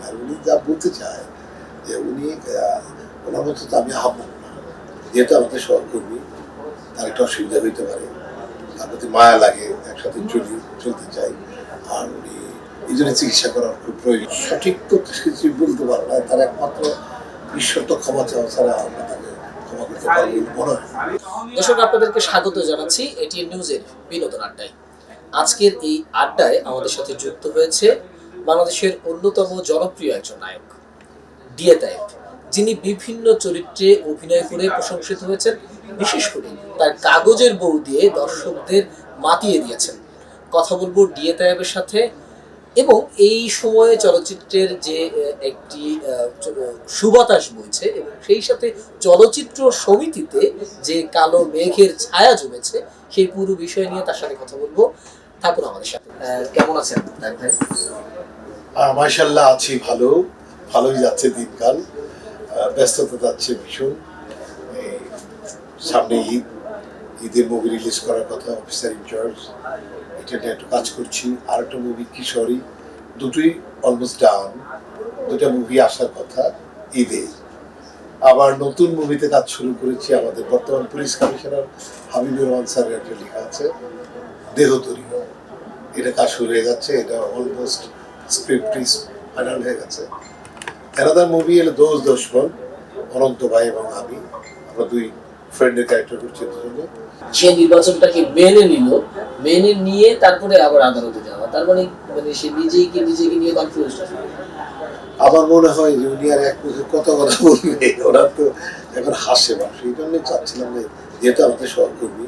না, উনি যা বলতে চায় যে উনি ওনার মতো তো আমি আহ্বান না, যেহেতু আমাদের সহকর্মী, তার একটা অসুবিধা হইতে পারে, তার প্রতি মায়া লাগে, একসাথে চলতে চাই, আর উনি এই জন্য চিকিৎসা করার খুব প্রয়োজন। সঠিক তো কিছু বলতে পারো না, তার একমাত্র ঈশ্বর তো ক্ষমা চাওয়া ছাড়া আমরা তাকে ক্ষমা করতে পারবো মনে হয়। দর্শক, আপনাদেরকে স্বাগত জানাচ্ছি এটিএন নিউজের বিনোদন আড্ডায়। আজকের এই আড্ডায় আমাদের সাথে যুক্ত হয়েছে বাংলাদেশের অন্যতম জনপ্রিয় একজন নায়ক ডিএ তায়েব, যিনি বিভিন্ন চরিত্রে অভিনয় করে প্রশংসিত হয়েছেন। বিশেষ করে তার কাগজের বউ দিয়ে দর্শকদের মাতিয়ে দিয়েছেন। কথা বলবো ডিএ তায়েবের সাথে, এবং এই সময়ে চলচ্চিত্রের যে একটি সুবাতাস বইছে এবং সেই সাথে চলচ্চিত্র সমিতিতে যে কালো মেঘের ছায়া জমেছে, সেই পুরো বিষয় নিয়ে তার সাথে কথা বলবো। থাকুন আমাদের সাথে। কেমন আছেন তাই ভাই? মাশাআল্লাহ আছি, ভালোই যাচ্ছে দিনকাল, ব্যস্ততা যাচ্ছে ভীষণ। সামনে ঈদের মুভি রিলিজ করার কথা, অফিসার ইনচার্জ, এটা নিয়ে একটু কাজ করছি। আর একটা মুভি কিশোরী, দুটোই অলমোস্ট ডান, দুটা মুভি আসার কথা ঈদে। আবার নতুন মুভিতে কাজ শুরু করেছি। আমাদের বর্তমান পুলিশ কমিশনার হাবিবুর রহমান স্যারের একটা লেখা আছে দেহতরী, এটা কাজ শুরু হয়ে যাচ্ছে, এটা অলমোস্ট স্ক্রিপ্ট ফাইনাল হয়ে গেছে। অ্যানাদার মুভি হলো দোষ দুশমন, অনন্ত ভাই এবং আমরা দুই ফ্রেন্ডের ক্যারেক্টার করছি দুজনে। সে নির্বাচনটাকে মেনে নিয়ে তারপরে আবার আদালতে যাওয়া, তার মানে সে নিজেকে নিয়ে কনফিউজ। আমার মনে হয় যে উনি আর এক বছর কত কথা বলবে, ওরা তো এখন হাসে বা সেই জন্যই চাচ্ছিলাম যে যেহেতু আমাদের সহকর্মী,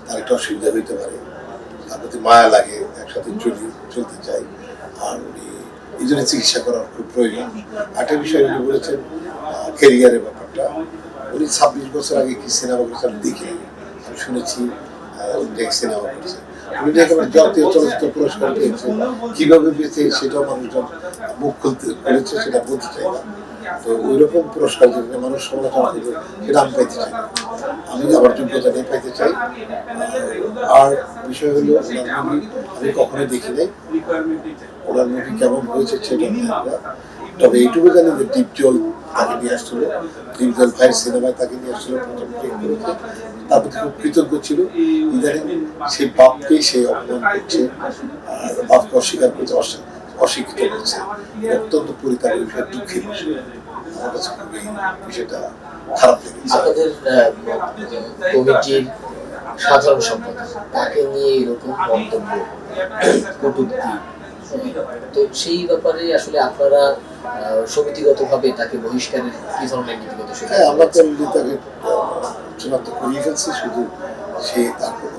তার একটা অসুবিধা হইতে পারে, তার প্রতি মায়া লাগে, একসাথে চলতে চাই, আর উনি এই জন্য চিকিৎসা করার খুব প্রয়োজন। একটা বিষয় উনি বলেছেন ক্যারিয়ারের ব্যাপারটা। উনি 26 বছর আগে কি সিনেমা করেছেন দেখি, আমি শুনেছি সিনেমা করেছে। উনি একেবারে জাতীয় চলচ্চিত্র পুরস্কার পেয়েছে, কিভাবে পেয়েছে সেটাও মানুষজন মুখ খুলেছে, সেটা বলতে চাই না। তো ওই রকম পুরস্কার যেখানে মানুষ সমালোচনা করবে, সেটা আমি পাইতে চাই না, আমি আমার যোগ্যতা নিয়ে পাইতে চাই। আর বিষয় হলো ওনার মুভি আমি কখনোই দেখি নাই, ওনার মুভি কেমন হয়েছে সেটা আমি জানি না। তবে এইটুকু জানি যে ডিপজল তাকে নিয়ে আসছিল, ডিপজল ভাইয়ের সিনেমায় তাকে নিয়ে আসছিল, প্রথম প্রেম করেছে, তার প্রতি খুব কৃতজ্ঞ ছিল। ইদানিং সেই বাপকেই সে অপমান করছে, আর বাপকে অস্বীকার করছে, অশিক্ষিত করছে, অত্যন্ত পরিতাপের বিষয়, দুঃখের বিষয়। আমার কাছে খুবই বিষয়টা খারাপ লেগেছে। আপনাদের কমিটির সাধারণ সম্পাদক, তাকে নিয়ে এরকম মন্তব্য, কটূক্তি, তো সেই ব্যাপারে আসলে আপনারা সমিতিগতভাবে তাকে বহিষ্কারের কি ধরনের নীতিগত সিদ্ধান্ত? আমরা তো তাকে চূড়ান্ত করিয়ে ফেলছি, শুধু সে তার কোনো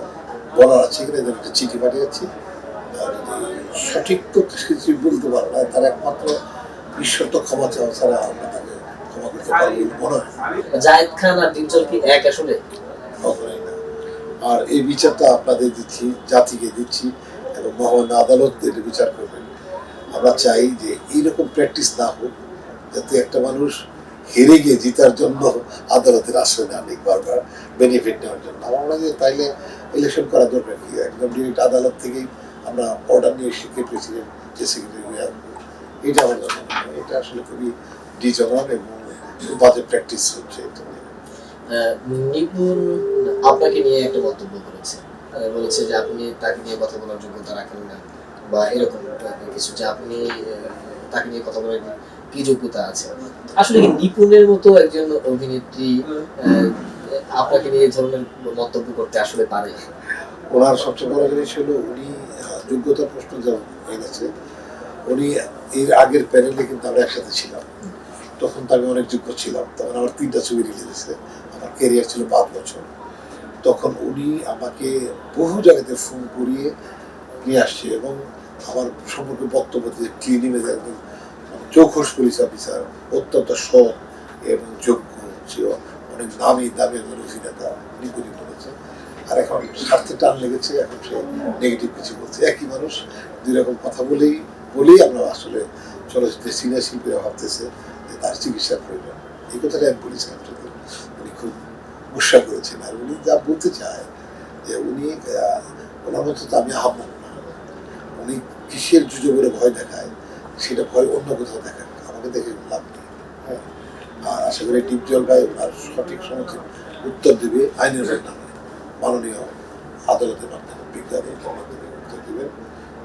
বলার আছে কিনা যেন একটা চিঠি পাঠিয়েছি। সঠিক তো কিছু বলতে পারো না, তার একমাত্র ঈশ্বর তো ক্ষমা চাওয়া ছাড়া আমরা তাকে ক্ষমা করতে পারবো মনে হয়। জায়েদ খান আর ডিপজল কি এক আসলে? কখনোই না। আর এই বিচারটা আপনাদের দিচ্ছি, জাতিকে দিচ্ছি, এবং মহামান্য আদালত এটা বিচার করবেন। আমরা চাই যে এইরকম প্র্যাকটিস না হোক, যাতে একটা মানুষ হেরে গিয়ে জিতার জন্য আদালতের আশ্রয় না নিক, বারবার বেনিফিট নেওয়ার জন্য। আমার মনে হয় তাইলে ইলেকশন করা দরকার কি, একদম ডিরেক্ট আদালত থেকেই আমরা অর্ডার নিয়ে শিখে প্রেসিডেন্ট যে সেক্রেটারি আসবো, এটা আমার জন্য এটা আসলে খুবই ডিজনার এবং বাজে প্র্যাকটিস হচ্ছে। এটা নিপুণ আপনাকে নিয়ে একটা মন্তব্য বলেছে যে আপনি তাকে নিয়ে কথা বলার যোগ্যতা রাখেন না, বা এরকম কিছু, যে আপনি তাকে নিয়ে কথা বলার কি যোগ্যতা আছে। আসলে কি নিপুণের মতো একজন অভিনেত্রী আপনাকে নিয়ে এই ধরনের মন্তব্য করতে আসলে পারে? ওনার সবচেয়ে বড় জিনিস হলো উনি যোগ্যতার প্রশ্ন যেমন এনেছে, উনি এর আগের প্যানেলে কিন্তু আমরা একসাথে ছিলাম, তখন তো আমি অনেক যোগ্য ছিলাম, তখন আমার 3টা ছবি রিলিজ হয়েছে, আমার ক্যারিয়ার ছিল 5 বছর। তখন উনি আমাকে বহু জায়গাতে ফোন করিয়ে নিয়ে আসছে এবং আমার সম্পর্কে বক্তব্য দিয়ে ক্লিন ইমেজ, একদম চৌখোশ পুলিশ অফিসার, অত্যন্ত সৎ এবং যোগ্য, অনেক দামি একজন অভিনেতা, নিপুণী বলেছে। আর এখন স্বার্থে টান লেগেছে, এখন সে নেগেটিভ কিছু বলছে। একই মানুষ দুই রকম কথা বলেই আমরা আসলে চলচ্চিত্রের সিনিয়র শিল্পীরা ভাবতেছে যে তার চিকিৎসার প্রয়োজন। এই কথাটা আমি বলেছি, উনি খুব উৎসাহ করেছেন। আর উনি যা বলতে চায় যে উনি ওনার মতো তো আমি আহ্বান না, উনি কিসের যুজো করে ভয় দেখায়, সেটা ভয় অন্য কোথাও দেখায়। আশা করি ডিপজল ভাই আর সঠিক সময় উত্তর দেবে আইনের মাধ্যমে, মাননীয় আদালতের মাধ্যমে, বিজ্ঞ আদালতের মাধ্যমে উত্তর দেবেন।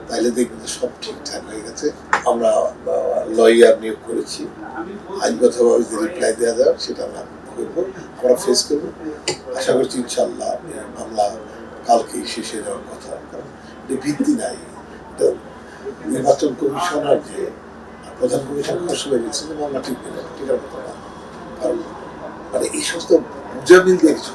তাইলে দেখবেন যে সব ঠিকঠাক হয়ে গেছে। আমরা লয়ার নিয়োগ করেছি, আইনগতভাবে যে রিপ্লাই দেওয়া যায় সেটা আমরা করবো, আমরা ফেস করবো। আশা করছি ইনশাল্লাহ মামলা কালকেই শেষ হয়ে যাওয়ার কথা, কারণ ভিত্তি নাই। নির্বাচন কমিশনার যে প্রধান কমিশন খসড়া বলছে যে মামলা ঠিক নেই, ঠিক আছে, কারণ মানে এই সমস্ত বুঝামিল দিয়ে কিছু